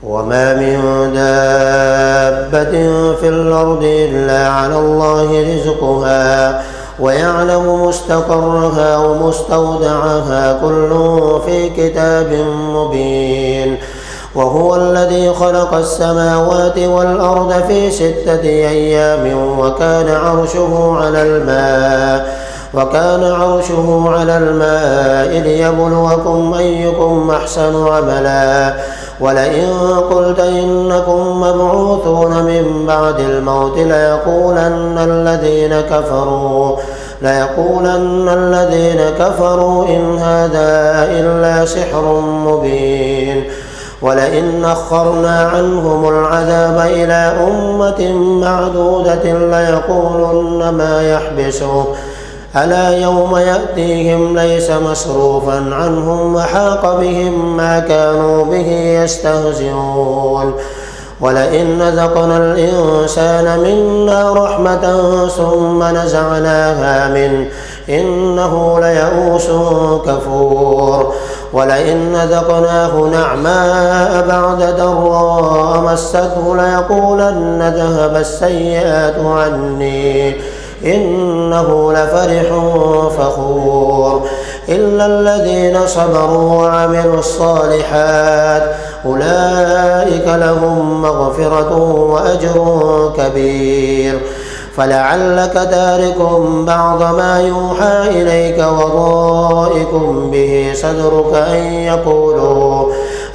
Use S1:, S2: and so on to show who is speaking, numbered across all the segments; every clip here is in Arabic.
S1: وما من دابة في الأرض إلا على الله رزقها ويعلم مستقرها ومستودعها كل في كتاب مبين. وهو الذي خلق السماوات والأرض في 6 أيام وكان عرشه على الماء ليبلوكم أيكم أحسن عملا. ولئن قلت إنكم مبعوثون من بعد الموت ليقولن الذين كفروا إن هذا إلا سحر مبين. ولئن أخرنا عنهم العذاب إلى أمة معدودة ليقولن ما يحبسه ألا يوم يأتيهم ليس مصروفا عنهم وحاق بهم ما كانوا به يستهزئون. ولئن نذقنا الإنسان منا رحمة ثم نزعناها منه إنه ليئوس كفور. ولئن نذقناه نعماء بعد ضراء مسته ليقولن ذهب السيئات عني إنه لفرح فخور. إلا الذين صبروا وعملوا الصالحات أولئك لهم مغفرة وأجر كبير. فلعلك تارك بعض ما يوحى إليك وضائق به صدرك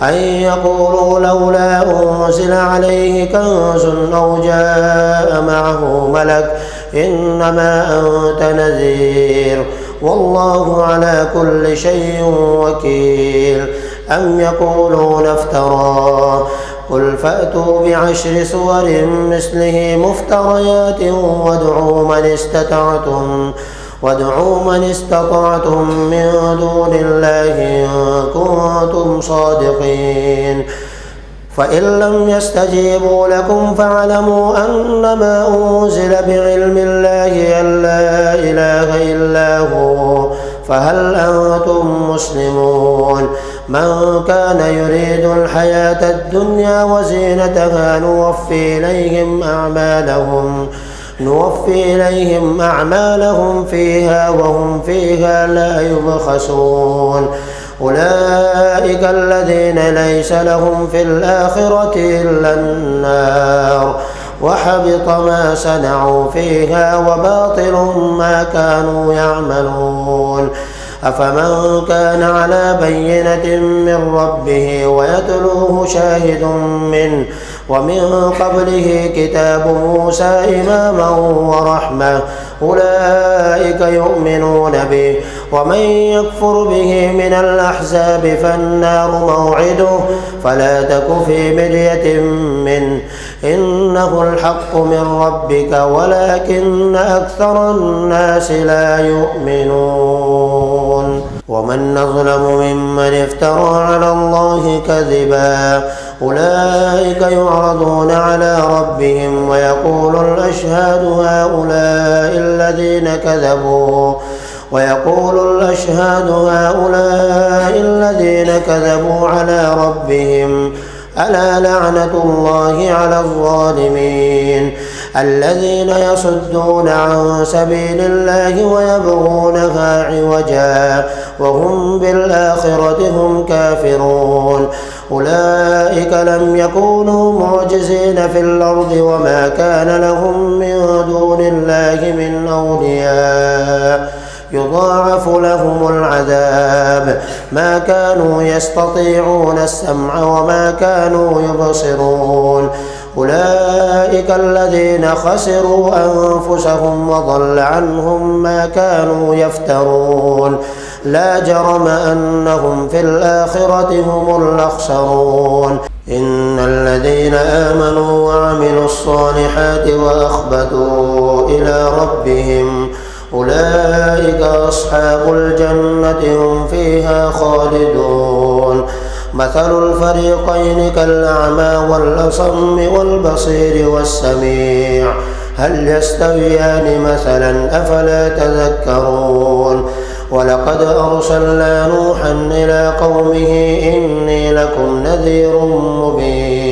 S1: أن يقولوا لولا أنزل عليه كنز أو جاء معه ملك إنما أنت نذير والله على كل شيء وكيل. أم يقولون افتراه قل فأتوا ب10 سور مثله مفتريات وادعوا من استطعتم من دون الله إن كنتم صادقين. فإن لم يستجيبوا لكم فاعلموا أنما أنزل بعلم الله أن لا إله إلا هو فهل أنتم مسلمون. من كان يريد الحياة الدنيا وزينتها نوفي إليهم أعمالهم فيها وهم فيها لا يبخسون. أولئك الذين ليس لهم في الآخرة إلا النار وحبط ما صنعوا فيها وباطل ما كانوا يعملون. أفمن كان على بينة من ربه ويتلوه شاهد منه ومن قبله كتاب موسى إماما ورحمة أولئك يؤمنون به. ومن يكفر به من الأحزاب فالنار موعده فلا تك في مرية منه إنه الحق من ربك ولكن أكثر الناس لا يؤمنون. ومن أظلم ممن افترى على الله كذبا أولئك يعرضون على ربهم ويقول الأشهاد هؤلاء الذين كذبوا على ربهم ألا لعنة الله على الظالمين الذين يصدون عن سبيل الله ويبغونها عوجا وهم بالآخرة هم كافرون. أولئك لم يكونوا معجزين في الأرض وما كان لهم من دون الله من أولياء يضاعف لهم العذاب ما كانوا يستطيعون السمع وما كانوا يبصرون. أولئك الذين خسروا أنفسهم وضل عنهم ما كانوا يفترون. لا جرم أنهم في الآخرة هم الأخسرون. إن الذين آمنوا وعملوا الصالحات وأخبتوا إلى ربهم أولئك أصحاب الجنة هم فيها خالدون. مثل الفريقين كالأعمى والأصم والبصير والسميع هل يستويان مثلا أفلا تذكرون. ولقد أرسلنا نوحا إلى قومه إني لكم نذير مبين.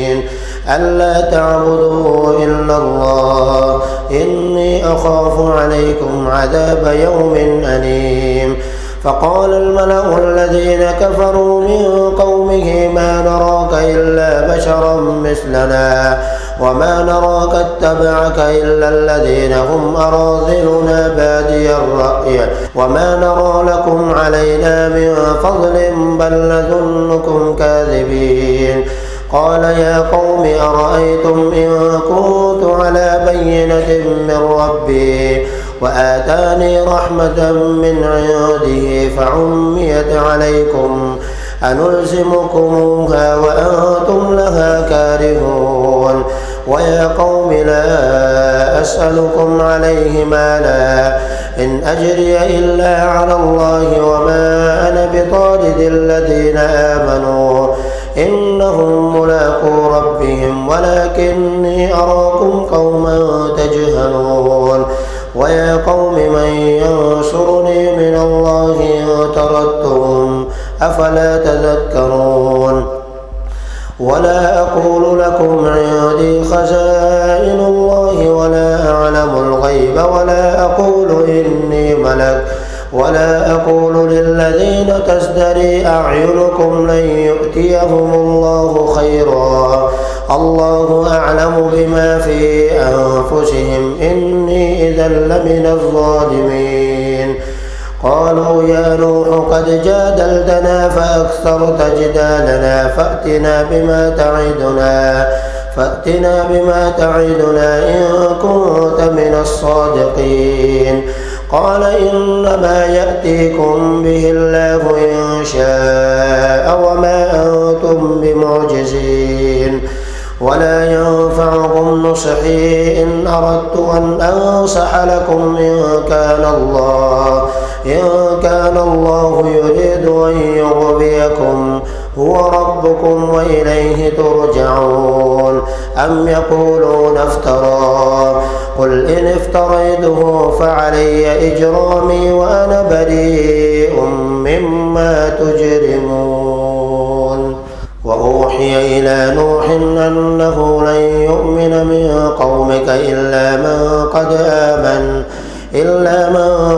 S1: ألا تعبدوا إلا الله إني أخاف عليكم عذاب يوم أليم. فقال الملأ الذين كفروا من قومه ما نراك إلا بشرا مثلنا وما نراك اتبعك إلا الذين هم أراذلنا بادي الرأي وما نرى لكم علينا من فضل بل نظنكم كاذبين. قال يا قوم أرأيتم إن كنت على بينة من ربي وآتاني رحمة من عنده فعميت عليكم أنلزمكموها وأنتم لها كارهون. ويا قوم لا أسألكم عليه مالا إن أجري إلا على الله وما أنا بطارد الذين آمنوا إنهم ملاقو ربهم ولكني أراكم قوما تجهلون. ويا قوم من ينصرني من الله إن طردتهم أفلا تذكرون. ولا أقول لكم عندي خزائن الله ولا أعلم الغيب ولا أقول إني ملك ولا أقول للذين تزدري أعينكم لن يؤتيهم الله خيرا الله أعلم بما في أنفسهم إني إذا لمن الظالمين. قالوا يا نوح قد جادلتنا فأكثرت جدالنا فأتنا بما تعدنا إن كنت من الصادقين. قال إنما يأتيكم به الله إن شاء وما أنتم بمعجزين ولا ينفعكم نصحي إن أردت أن أنصح لكم إن كان الله يريد أن يغويكم هو ربكم وإليه ترجعون. أم يقولون افتراه قل إن افتريته فعلي إجرامي وأنا بريء مما تجرمون. وأوحي إلى نوح أنه لن يؤمن من قومك إلا من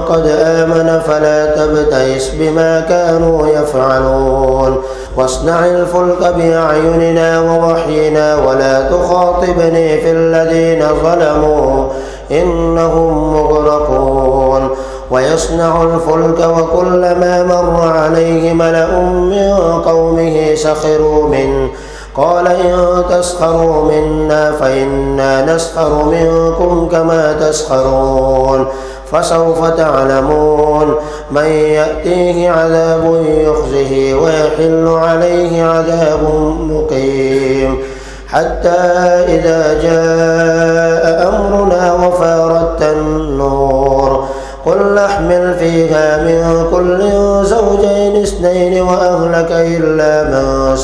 S1: قد آمن فلا تبتئس بما كانوا يفعلون. واصنع الفلك بأعيننا ووحينا ولا تخاطبني في الذين ظلموا إنهم مغرقون. ويصنع الفلك وكلما مر عليه ملأ من قومه سخروا منه قال إن تسخروا منا فإنا نسخر منكم كما تسخرون. فسوف تعلمون من يأتيه عذاب يخزيه ويحل عليه عذاب مقيم. حتى إذا جاء أمرنا وفارت النور قل احمل فيها من كل زوجين اثنين وأهلك إلا من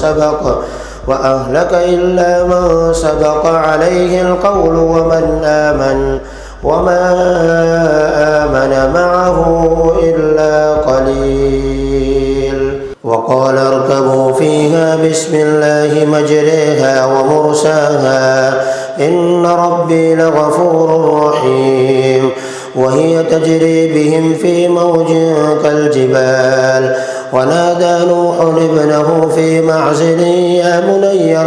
S1: سبق عليه القول وما آمن معه إلا قليل. وقال اركبوا فيها بسم الله مجريها ومرساها إن ربي لغفور رحيم. وهي تجري بهم في موج كالجبال ونادى نوح ابنه في معزل يا بني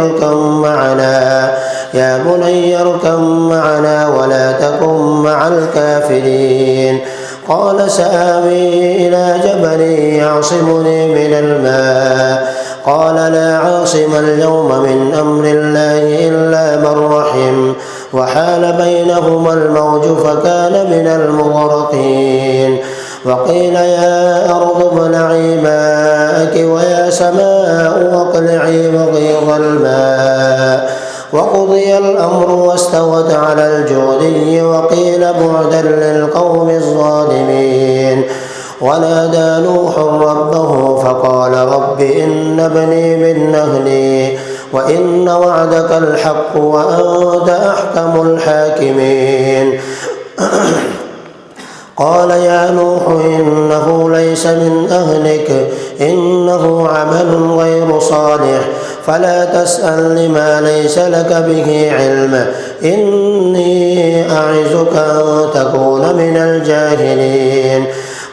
S1: اركب معنا ولا تكن مع الكافرين. قال سآوي إلى جبل يعصمني من الماء قال لا عاصم اليوم من أمر الله إلا من رحم وحال بينهما الموج فكان من المغرقين. وقيل يا أرض ابلعي ماءك ويا سماء واقلعي وغيظ الماء وقضي الأمر واستوت على الجودي وقيل بعدا للقوم الظالمين. ونادى نوح ربه فقال رب إن ابني من أهلي وإن وعدك الحق وأنت أحكم الحاكمين. قال يا نوح إنه ليس من أهلك إنه عمل غير صالح فلا تسأل لما ليس لك به علم، إني أعظك أن تكون من الجاهلين.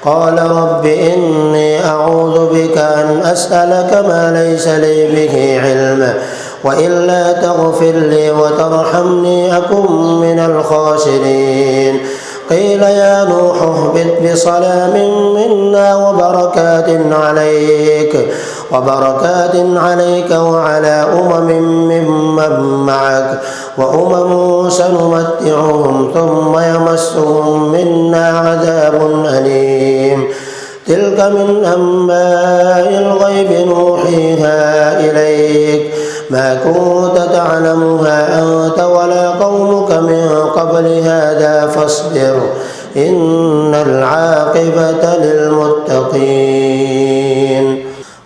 S1: قال رب إني أعوذ بك أن أسألك ما ليس لي به علم، وإلا تغفر لي وترحمني أكن من الخاسرين. قيل يا نوح اهبط بسلام منا وبركات عليك وعلى ممن معك، وأمم سنمتعهم ثم يمسهم منا عذاب أليم. تلك من أنباء الغيب نوحيها إليك، ما كنت تعلمها أنت ولا قومك من قبل هذا، فاصبر إن العاقبة للمتقين.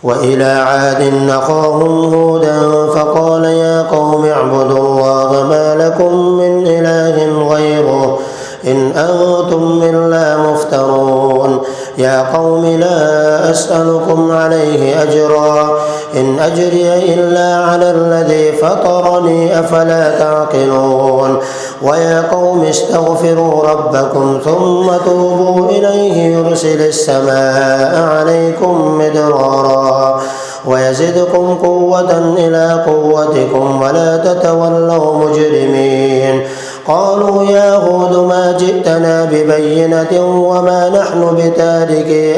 S1: وإلى عاد أخاهم هودا فقال يا قوم اعبدوا الله ما لكم من إله غيره إن أنتم إلا مفترون. يا قوم لا أسألكم عليه أجرا، إن أجري إلا على الذي فطرني، أفلا تعقلون. ويا قوم استغفروا ربكم ثم توبوا إليه يرسل السماء عليكم مدرارا ويزدكم قوة إلى قوتكم ولا تتولوا مجرمين. قالوا يا هود ما جئتنا ببينة وما نحن بتاركي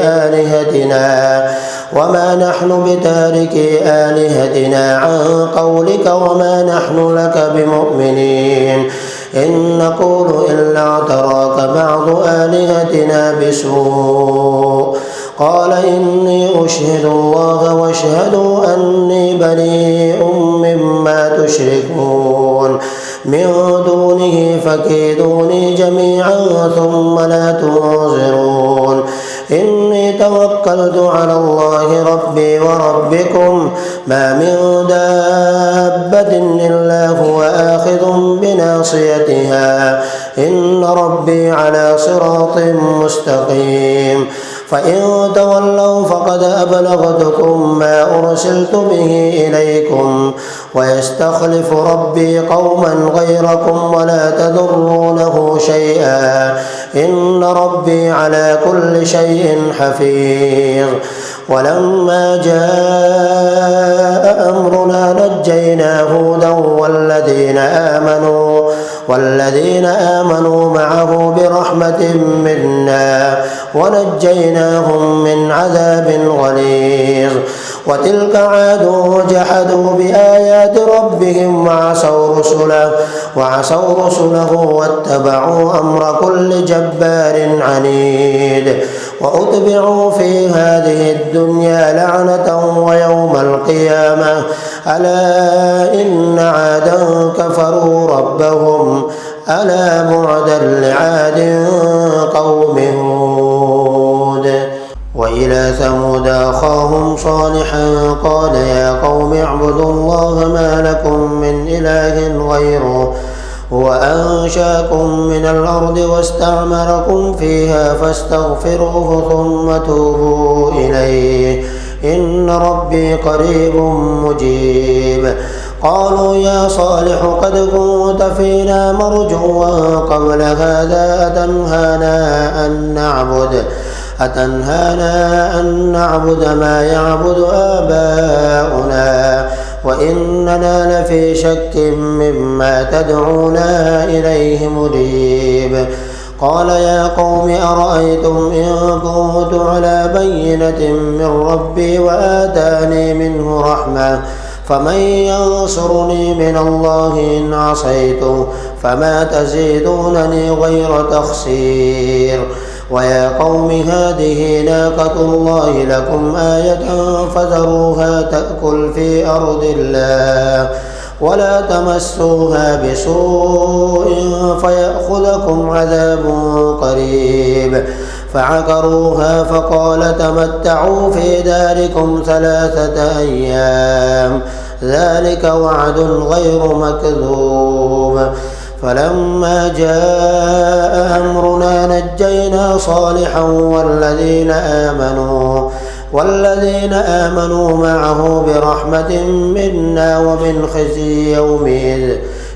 S1: آلهتنا عن قولك وما نحن لك بمؤمنين، إن نقول إلا اعتراك بعض آلهتنا بسوء. قال إني أشهد الله واشهدوا أني بريء مما تشركون من دونه فكيدوني جميعا ثم لا تنظرون. إني توكلت على الله ربي وربكم ما من دابة إلا هو آخذ بناصيتها، إن ربي على صراط مستقيم. فإن تولوا فقد أبلغتكم ما أرسلت به إليكم، ويستخلف ربي قوما غيركم ولا تضرونه شيئا، إن ربي على كل شيء حفيظ. ولما جاء أمرنا نجينا هودا والذين آمنوا معه برحمة منا ونجيناهم من عذاب غليظ. وتلك عاد جحدوا بآيات ربهم وعصوا رسله واتبعوا أمر كل جبار عنيد. وأتبعوا في هذه الدنيا لعنة ويوم القيامة، ألا إن عادا كفروا ربهم، ألا بعدا لعاد قوم هود. وإلى ثمود أخاهم صالحا قال يا قوم اعبدوا الله ما لكم من إله غيره هو أنشأكم من الأرض واستعمركم فيها فاستغفروه ثم توبوا إليه إن ربي قريب مجيب. قالوا يا صالح قد كنت فينا مرجوا قبل هذا أتنهانا أن نعبد ما يعبد آباؤنا وإننا لفي شك مما تدعونا إليه مريب. قال يا قوم أرأيتم إن كنت على بينة من ربي وآتاني منه رحمة فمن ينصرني من الله إن عصيته فما تزيدونني غير تخسير. ويا قوم هذه ناقة الله لكم آية فذروها تأكل في أرض الله ولا تمسوها بسوء فيأخذكم عذاب قريب. فعقروها فقال تمتعوا في داركم 3 أيام ذلك وعد غير مكذوب. فلما جاء أمرنا نجينا صالحا والذين آمنوا معه برحمة منا ومن خزي يومئذ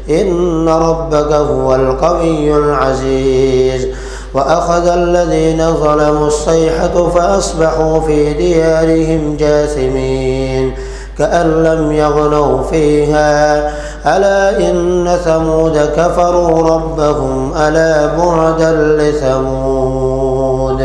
S1: إن ربك هو القوي العزيز. وأخذ الذين ظلموا الصيحة فأصبحوا في ديارهم جاثمين كأن لم يغنوا فيها ألا إن ثمود كفروا ربهم ألا بعدا لثمود.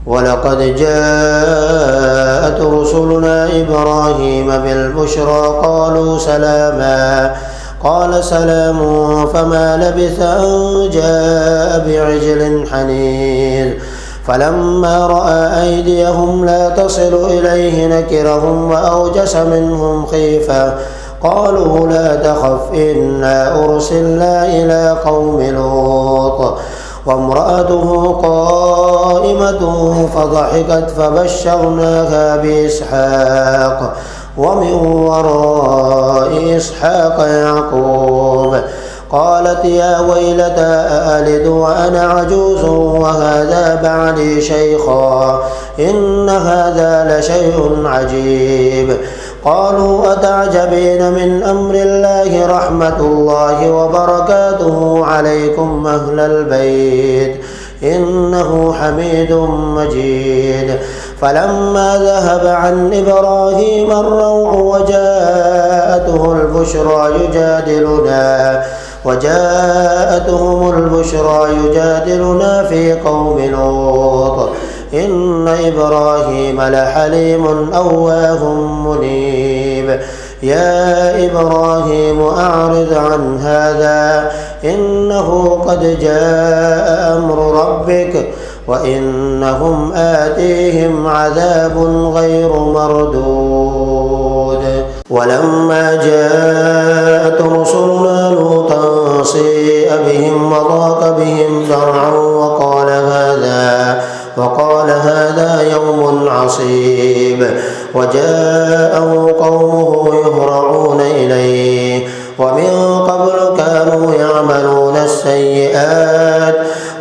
S1: ولقد جاءت رسلنا إبراهيم بالبشرى قالوا سلاما قال سلام فما لبث أن جاء بعجل حنيذ فلما رأى أيديهم لا تصل إليه نكرهم وأوجس منهم خيفة قالوا لا تخف إنا أرسلنا إلى قوم لوط وامرأته قائمة فضحكت فبشرناها بإسحاق ومن وراء إسحاق يعقوب قالت يا ويلتى أألد وأنا عجوز وهذا بعلي شيخا إن هذا لشيء عجيب. قالوا أتعجبين من أمر الله رحمة الله وبركاته عليكم أهل البيت إنه حميد مجيد. فلما ذهب عن إبراهيم الروع وجاءتهم البشرى يجادلنا في قوم لوط إن إبراهيم لحليم أواه منيب. يا إبراهيم أعرض عن هذا إنه قد جاء أمر ربك وإنهم آتيهم عذاب غير مردود. ولما جاءت رسلنا لوطا سيء بهم وضاق بهم ذرعا وقال هذا يوم عصيب وجاءه قومه يهرعون إليه ومن قبل كانوا يعملون السيئات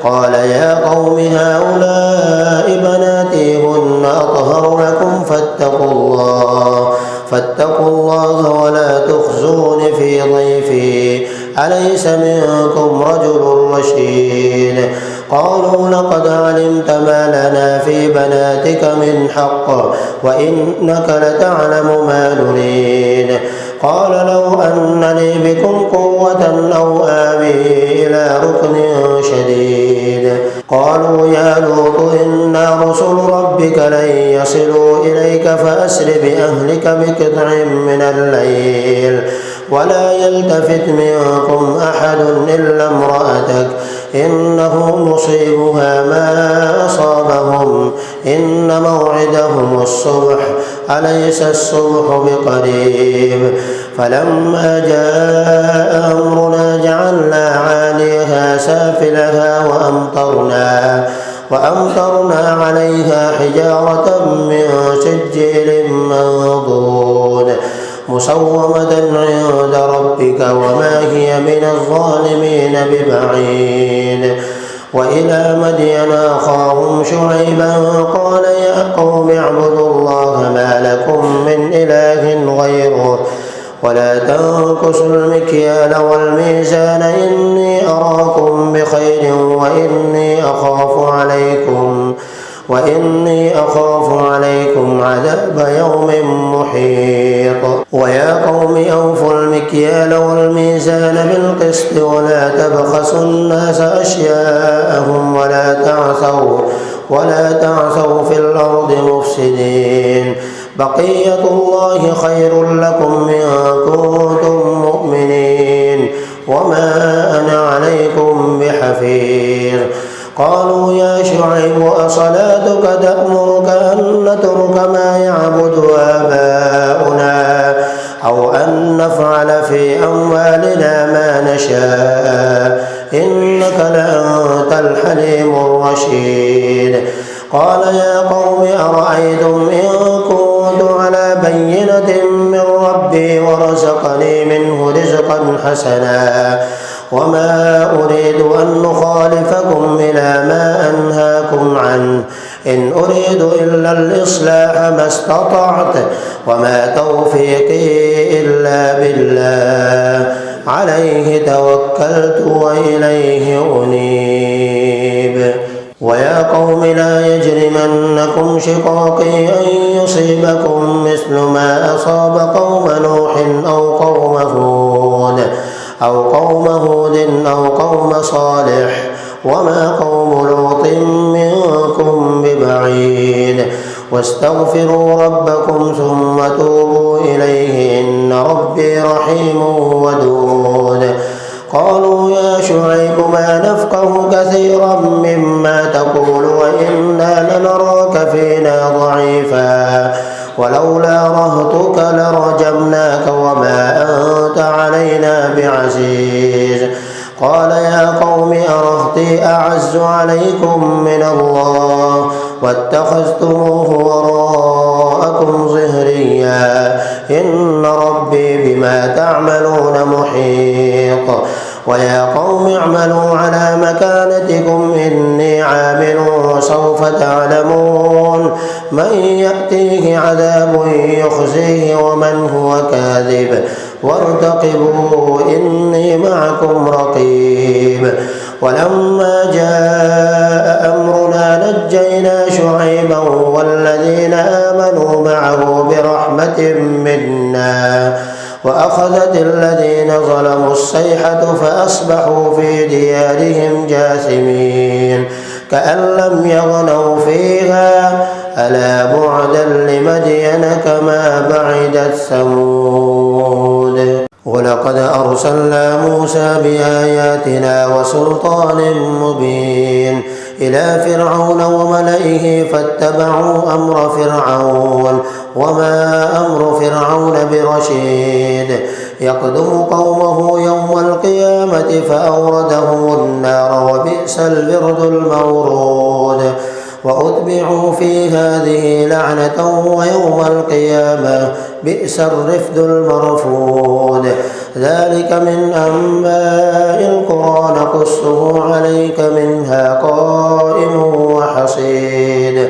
S1: قال يا قوم هؤلاء بناتي هن أطهر لكم فاتقوا الله ولا تخزون في ضيفي أليس منكم رجل رشيد. قالوا لقد علمت ما لنا في بناتك من حق وإنك لتعلم ما نريد. قال لو أن لي بكم قوة أو آوي إلى ركن شديد. قالوا يا لوط إنا رسل ربك لن يصلوا إليك فأسر بأهلك بقطع من الليل ولا يلتفت منكم أحد إلا امرأتك إنه مصيبها ما أصابهم إن موعدهم الصبح أليس الصبح بقريب. فلما جاء أمرنا جعلنا عاليها سافلها وأمطرنا عليها حجارة من سجيل منضود مسومة عند ربك وما هي من الظالمين ببعيد. وإلى مدين أخاهم شعيبا قال يا قوم اعبدوا الله ما لكم من إله غيره ولا تنقصوا المكيال والميزان إني أراكم بخير وإني أخاف عليكم عذاب يوم محيط. ويا قوم أوفوا المكيال والميزان بالقسط ولا تبخسوا الناس أشياءهم ولا تعثوا في الأرض مفسدين. بقية الله خير لكم إن كنتم مؤمنين وما أنا عليكم بحفيظ. قالوا يا شعيب أصلاتك تأمرك أن نترك ما يعبد آباؤنا أو أن نفعل في أموالنا ما نشاء إنك لأنت الحليم الرشيد. قال يا قوم أرأيتم إن كنت على بينة من ربي ورزقني منه رزقا حسنا وما أريد أن نخالفكم إلى ما أنهاكم عنه إن أريد إلا الإصلاح ما استطعت وما توفيقي إلا بالله عليه توكلت وإليه أنيب. ويا قوم لا يجرمنكم شقاقي أن يصيبكم مثل ما أصاب قوم نوح أو قوم هود أو قوم صالح وما قوم لوط منكم ببعيد واستغفروا ربكم ثم توبوا إليه إن ربي رحيم ودود. قالوا يا شعيب ما نفقه كثيرا مما تقول وإنا لنراك فينا ضعيفا ولولا رهطك لرجمناك وما أنت علينا بعزيز. قال يا قوم أرهطي أعز عليكم من الله واتخذتموه وراءكم ظهريا إن ربي بما تعملون محيط. ويا قوم اعملوا على مكانتكم إني عامل وسوف تعلمون من يأتيه عذاب يخزيه ومن هو كاذب وارتقبوا إني معكم رقيب. ولما جاء أمرنا نجينا شعيبا والذين آمنوا معه برحمة منا وأخذت الذين ظلموا الصيحة فأصبحوا في ديارهم جاثمين كأن لم يغنوا فيها ألا بعدا لمدين كما بعدت ثمود. ولقد أرسلنا موسى بآياتنا وسلطان مبين إلى فرعون وملئه فاتبعوا أمر فرعون وما أمر فرعون برشيد يقدم قومه يوم القيامة فأوردهم النار وبئس الورد المورود. وأتبعوا في هذه لعنة ويوم القيامة بئس الرفد المرفود. ذلك من أنباء القرى نقصه عليك منها قائم وحصيد.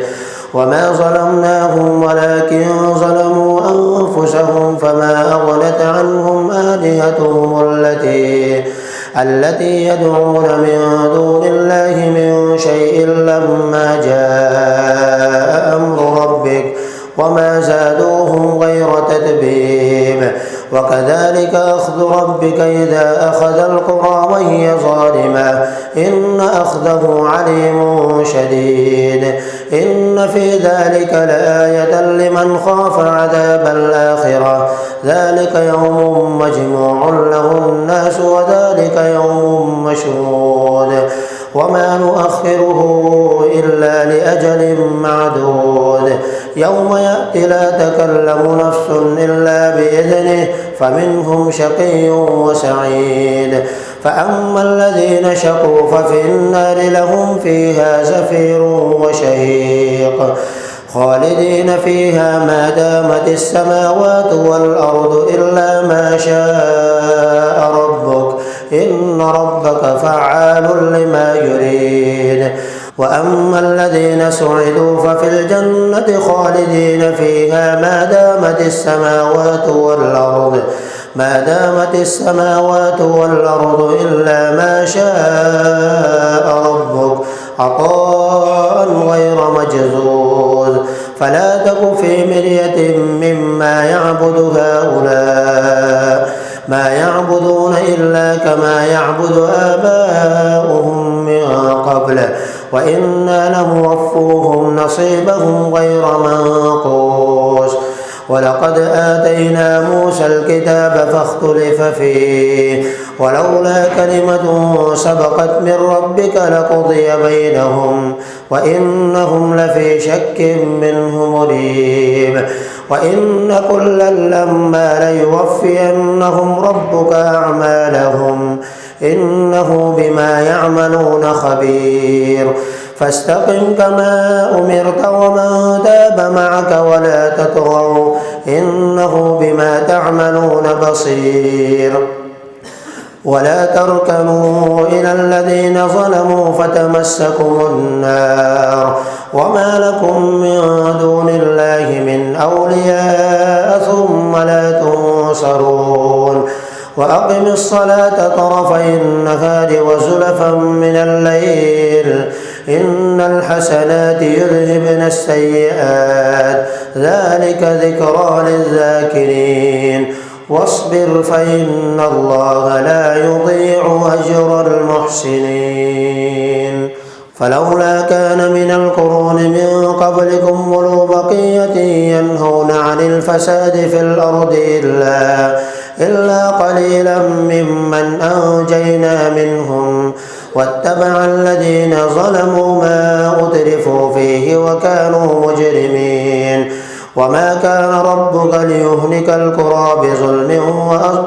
S1: وما ظلمناهم ولكن ظلموا أنفسهم فما أغنت عنهم آلهتهم التي يدعون من دون الله من شيء لما جاء أمر ربك وما زادوهم غير تتبيب. وكذلك أخذ ربك إذا أخذ القرى وهي ظالمة إن أخذه عليم شديد. إن في ذلك لآية لمن خاف عذاب الآخرة ذلك يوم مجموع له الناس وذلك يوم مشهود وما نؤخره إلا لأجل معدود. يوم يأتي لا تكلم نفس إلا بإذنه فمنهم شقي وسعيد. فأما الذين شقوا ففي النار لهم فيها زفير وشهيق خالدين فيها ما دامت السماوات والأرض إلا ما شاء ربك إن ربك فعال لما يريد. وأما الذين سعدوا ففي الجنة خالدين فيها ما دامت السماوات والأرض إلا ما شاء ربك عطاء غير مجزوز. فلا تك في مرية مما يعبد هؤلاء ما يعبدون إلا كما يعبد آباؤهم من قبل وإنا لموفوهم نصيبهم غير منقوص. ولقد آتينا موسى الكتاب فاختلف فيه ولولا كلمة سبقت من ربك لقضي بينهم وإنهم لفي شك منه مريب. وإن كلا لما ليوفينهم ربك أعمالهم إنه بما يعملون خبير. فاستقم كما أمرت ومن تاب معك ولا تطغوا إنه بما تعملون بصير. ولا تركنوا إلى الذين ظلموا فتمسكم النار وما لكم من دون الله من أولياء ثم لا تنصرون وأقم الصلاة طرفي النهار وزلفا من الليل إن الحسنات يذهبن السيئات ذلك ذكرى للذاكرين واصبر فإن الله لا يضيع أجر المحسنين فلولا كان من القرون من قبلكم أولو بقية ينهون عن الفساد في الأرض إلا قليلا ممن أنجينا منهم واتبع الذين ظلموا ما أترفوا فيه وكانوا مجرمين وما كان ربك ليهلك القرى بظلم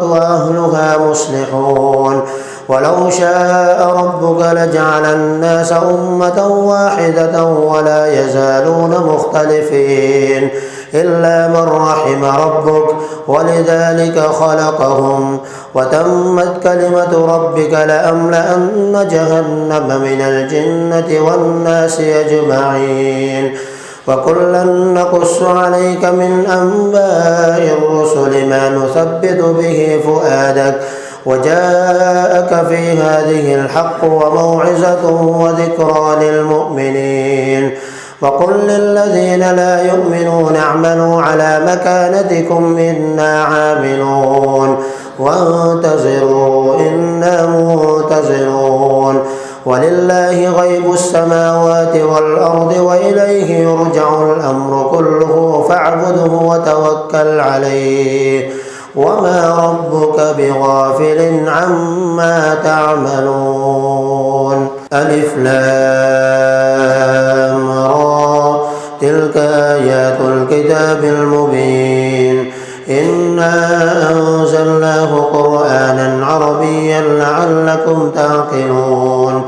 S1: وأهلها مصلحون ولو شاء ربك لجعل الناس أمة واحدة ولا يزالون مختلفين إلا من رحم ربك ولذلك خلقهم وتمت كلمة ربك لأملأن جهنم من الجنة والناس أجمعين وكلا نقص عليك من أنباء الرسل ما نثبت به فؤادك وجاءك في هذه الحق وموعظة وذكرى للمؤمنين وقل للذين لا يؤمنون اعملوا على مكانتكم إنا عاملون وانتظروا إنا منتظرون ولله غيب السماوات والأرض وإليه يرجع الأمر كله فاعبده وتوكل عليه وما ربك بغافل عما تعملون ألف لام را تلك آيات الكتاب المبين إنا أنزلناه قرآنا عربيا لعلكم تعقلون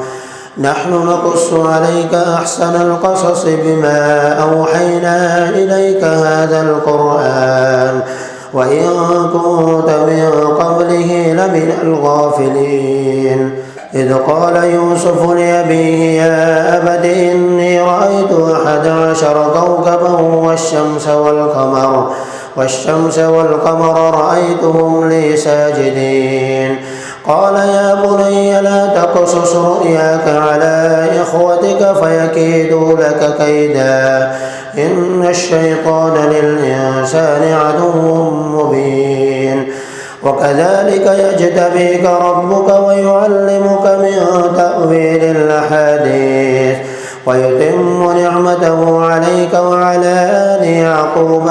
S1: نحن نقص عليك أحسن القصص بما أوحينا إليك هذا القرآن وإن كنت من قبله لمن الغافلين إذ قال يوسف لأبيه يا أبت إني رأيت 11 كوكبا والشمس والقمر رأيتهم لي ساجدين قال يا بني لا تقصص رؤياك على إخوتك فيكيدوا لك كيدا إن الشيطان للإنسان عدو مبين وكذلك يجتبيك ربك ويعلمك من تأويل الأحاديث ويتم نعمته عليك وعلى آل يعقوب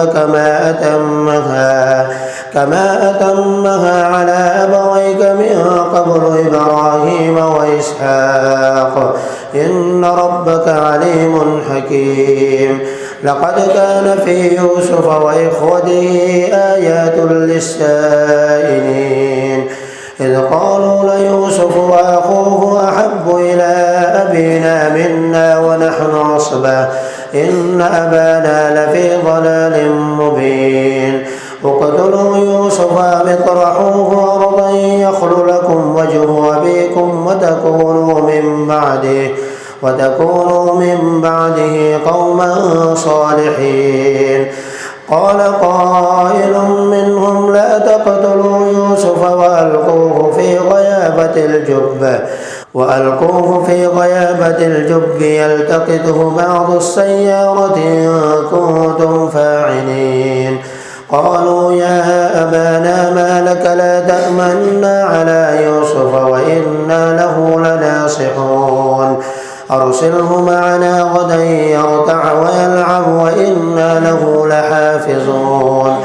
S1: كما أتمها على أبويك من قبل إبراهيم وإسحاق إن ربك عليم حكيم لقد كان في يوسف وإخوته آيات للسائلين إذ قالوا ليوسف وأخوه أحب إلى أبينا منا ونحن عصبة إن أبانا لفي ضلال مبين اقتلوا يوسف أو اطرحوه أرضا يخل لكم وجه أبيكم وتكونوا من بعده قوما صالحين قال قائل منهم لا تقتلوا يوسف وألقوه في غيابة الجب يلتقطه بعض السيارة إن كنتم فاعلين قالوا يا أبانا ما لك لا تأمنا على يوسف وإنا له لناصحون أرسله معنا غدا يرتع ويلعب وإنا له لحافظون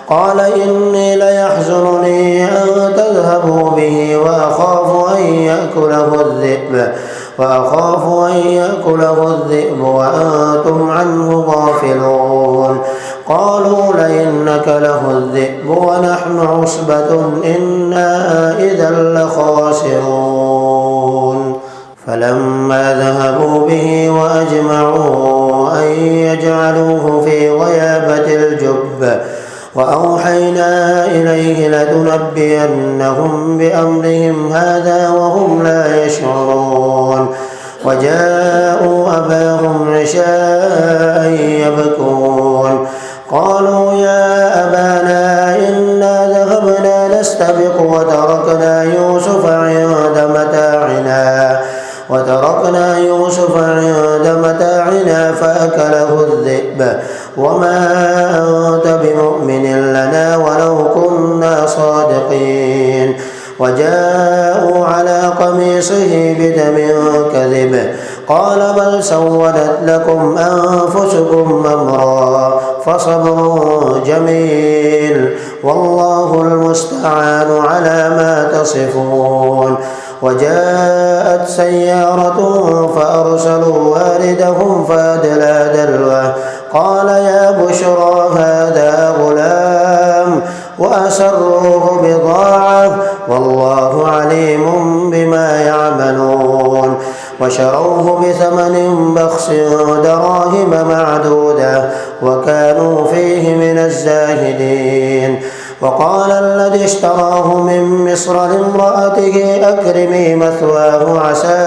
S1: قال إني ليحزنني أن تذهبوا به وأخاف أن يأكله الذئب وأنتم عنه غافلون قالوا لئنك له الذئب ونحن عصبة إنا إذا لخاسرون فلما ذهبوا به وأجمعوا أن يجعلوه في غيابة الجب وأوحينا إليه لتنبئنهم بأمرهم هذا وهم لا يشعرون وجاءوا أباهم عشاء يبكون قالوا يا أبانا إنا ذهبنا نستبق وتركنا يوسف عند متاعنا فأكله الذئب وما أنت بمؤمن لنا ولو كنا صادقين وجاءوا على قميصه بدم كذب قال بل سولت لكم أنفسكم أمرا فصبر جميل والله المستعان على ما تصفون وجاءت سيارة فأرسلوا واردهم فأدلى دلوه قال يا بشرى هذا غلام وأسروه بضاعة والله عليم بما يعملون وشروه بثمن بخس دراهم معدودة وكانوا فيه من الزاهدين وقال الذي اشتراه من مصر لامرأته أكرمي مثواه عسى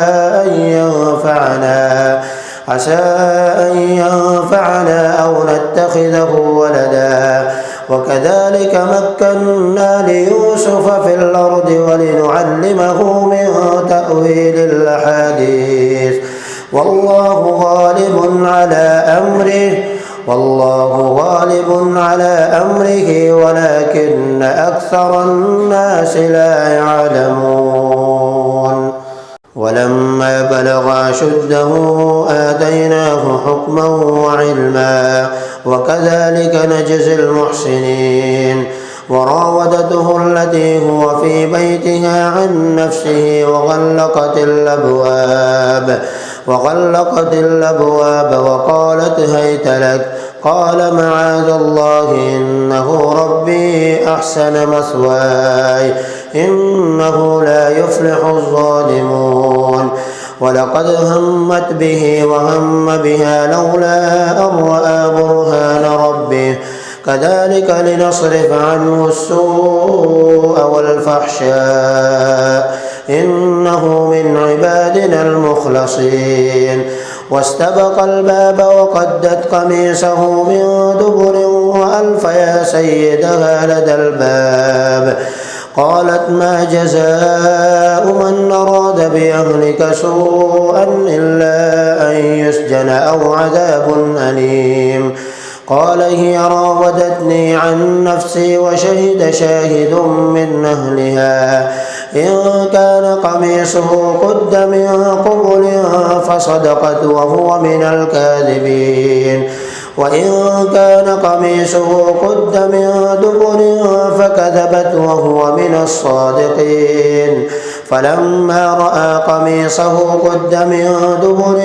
S1: أن ينفعنا أو نتخذه ولدا وكذلك مكنا ليوسف في الأرض ولنعلمه من تأويل الأحاديث والله غالب على أمره ولكن أكثر الناس لا يعلمون ولما بلغ أشده آتيناه حكما وعلما وكذلك نجزي المحسنين وراودته التي هو في بيتها عن نفسه وغلقت الأبواب وقالت هيت لك قال معاذ الله إنه ربي أحسن مثواي إنه لا يفلح الظالمون ولقد همت به وهم بها لولا أن رأى برهان ربه كذلك لنصرف عنه السوء والفحشاء إنه من عبادنا المخلصين واستبق الباب وقدت قميصه من دبر وألف يا سيدها لدى الباب قالت ما جزاء من أراد بأهلك سوءا إلا أن يسجن أو عذاب أليم قال هي راودتني عن نفسي وشهد شاهد من أهلها إن كان قميصه قد من قبل فصدقت وهو من الكاذبين وإن كان قميصه قد من دبر فكذبت وهو من الصادقين فلما رأى قميصه قد من دبر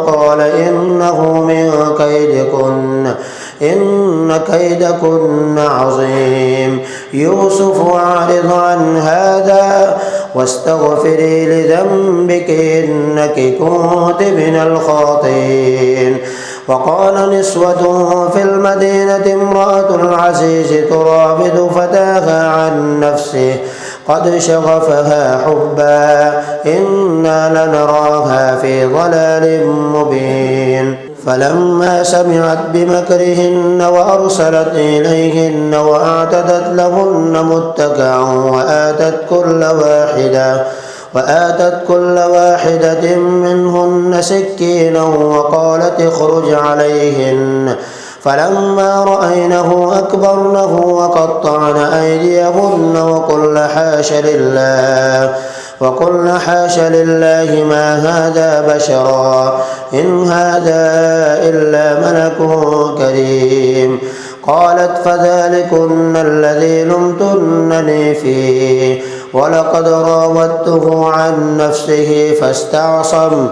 S1: قال إنه من كيدكن إن كيدكن عظيم يوسف أعرض عن هذا واستغفري لذنبك إنك كنت من الخاطئين وقال نسوة في المدينة امرأة العزيز تراود فتاها عن نفسه قد شغفها حبا إنا لنراها في ضلال مبين فلما سمعت بمكرهن وأرسلت إليهن وأعتدت لهن متكئا وآتت كل واحدة منهن سكينا وقالت اخرج عليهن فلما رأينه أكبرنه وقطعن أيديهن وقلن حاش لله ما هذا بشرا إن هذا إلا ملك كريم قالت فذلكن الذي لمتنني فيه ولقد راودته عن نفسه فاستعصم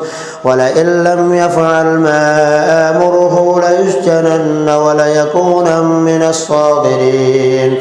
S1: ولئن لم يفعل ما آمره ليسجنن وليكون من الصاغرين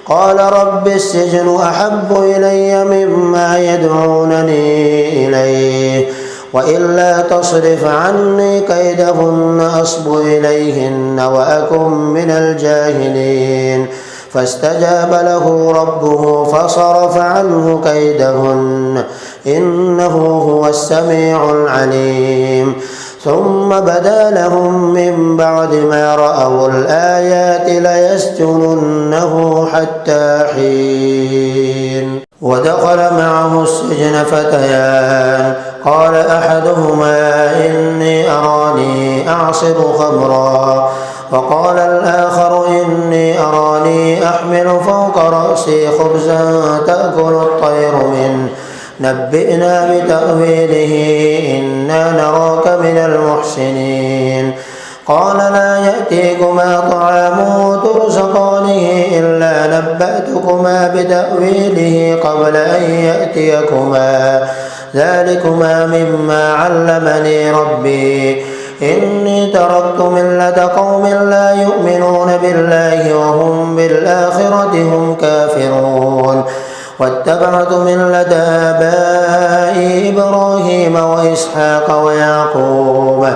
S1: قال رب السجن أحب إلي مما يدعونني إليه وإلا تصرف عني كيدهن أصب إليهن وأكن من الجاهلين فاستجاب له ربه فصرف عنه كيدهن إنه هو السميع العليم ثم بدا لهم من بعد ما رأوا الآيات ليسجننه حتى حين ودخل معه السجن فتيان قال أحدهما إني أراني أعصر خمرا وقال الآخر إني أراني أحمل فوق رأسي خبزا تأكل الطير منه نبئنا بتأويله إنا نراك من المحسنين قال لا يأتيكما طعام ترزقانه إلا نبأتكما بتأويله قبل أن يأتيكما ذلكما مما علمني ربي إني تركت ملة قوم لا يؤمنون بالله وهم بالآخرة هم كافرون واتبعت ملة آبائي إبراهيم وإسحاق ويعقوب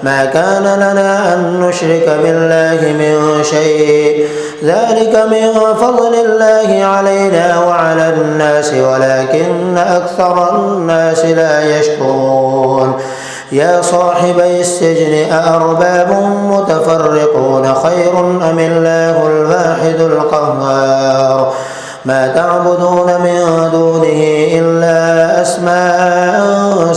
S1: ما كان لنا أن نشرك بالله من شيء ذلك من فضل الله علينا وعلى الناس ولكن أكثر الناس لا يشكرون يا صاحبي السجن أأرباب متفرقون خير أم الله الواحد القهار ما تعبدون من دونه إلا أسماء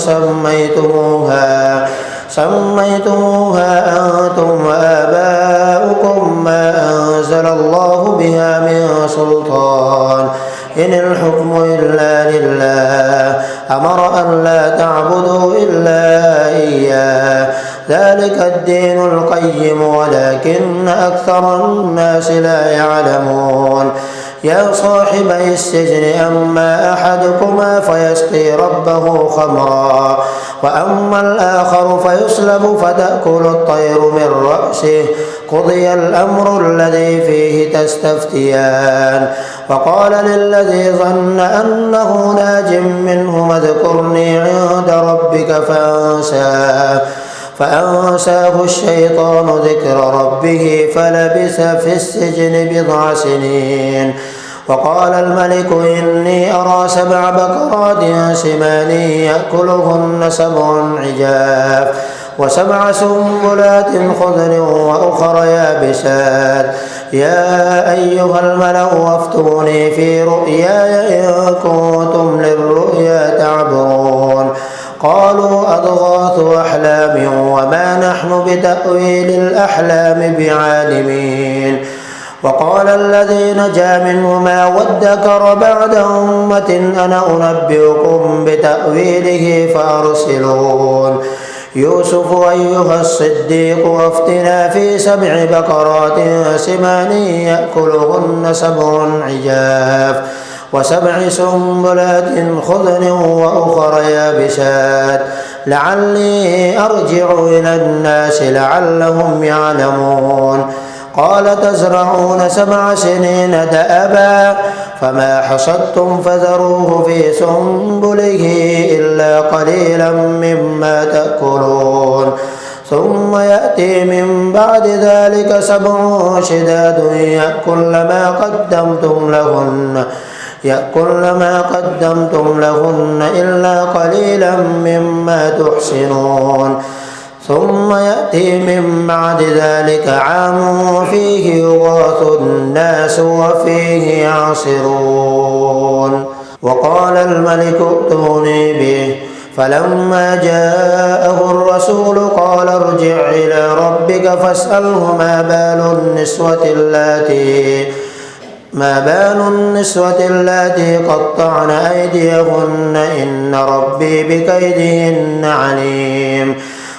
S1: سميتموها أنتم وآباؤكم ما أنزل الله بها من سلطان إن الحكم إلا لله أمر أن لا تعبدوا إلا إياه ذلك الدين القيم ولكن أكثر الناس لا يعلمون يا صاحبي السجن أما أحدكما فيسقي ربه خمرا وأما الآخر فيسلب فتأكل الطير من رأسه قضي الأمر الذي فيه تستفتيان وقال للذي ظن أنه ناج منهما اذكرني عند ربك فأنساه الشيطان ذكر ربه فلبث في السجن بضع سنين وقال الملك إني أرى 7 بقرات سمان يأكلهن 7 عجاف و7 سنبلات خضر وأخر يابسات يا أيها الملأ وافتوني في رؤياي إن كنتم للرؤيا تعبرون قالوا أضغاث أحلام وما نحن بتأويل الأحلام بعالمين وقال الذي نجا منهما وادكر بعد أمة أنا أنبئكم بتأويله فأرسلون يوسف أيها الصديق وافتنا في 7 بقرات سمان يأكلهن 7 عجاف و7 سنبلات خضر وأخر يابسات لعلي أرجع إلى الناس لعلهم يعلمون قال تزرعون 7 سنين دأبا فما حصدتم فذروه في سنبله إلا قليلا مما تأكلون ثم يأتي من بعد ذلك 7 شداد يأكل ما قدمتم لهن إلا قليلا مما تحسنون ثم يأتي من بعد ذلك عام فيه يغاث الناس وفيه يعصرون وقال الملك ائتوني به فلما جاءه الرسول قال ارجع إلى ربك فاسأله ما بال النسوة اللاتي قطعن أيديهن إن ربي بكيدهن عليم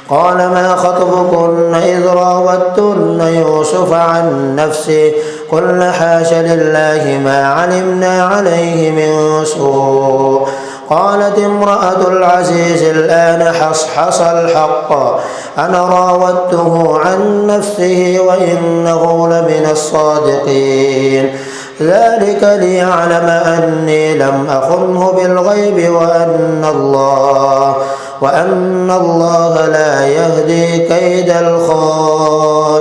S1: قال ما خطبكن إذ راوتن يوسف عن نفسه قلن حاش لله ما علمنا عليه من سوء قالت امرأة العزيز الآن حصحص الحق أنا راودته عن نفسه وإنه لمن الصادقين ذلك ليعلم أني لم أخنه بالغيب وأن الله لا يهدي كيد الخائنين.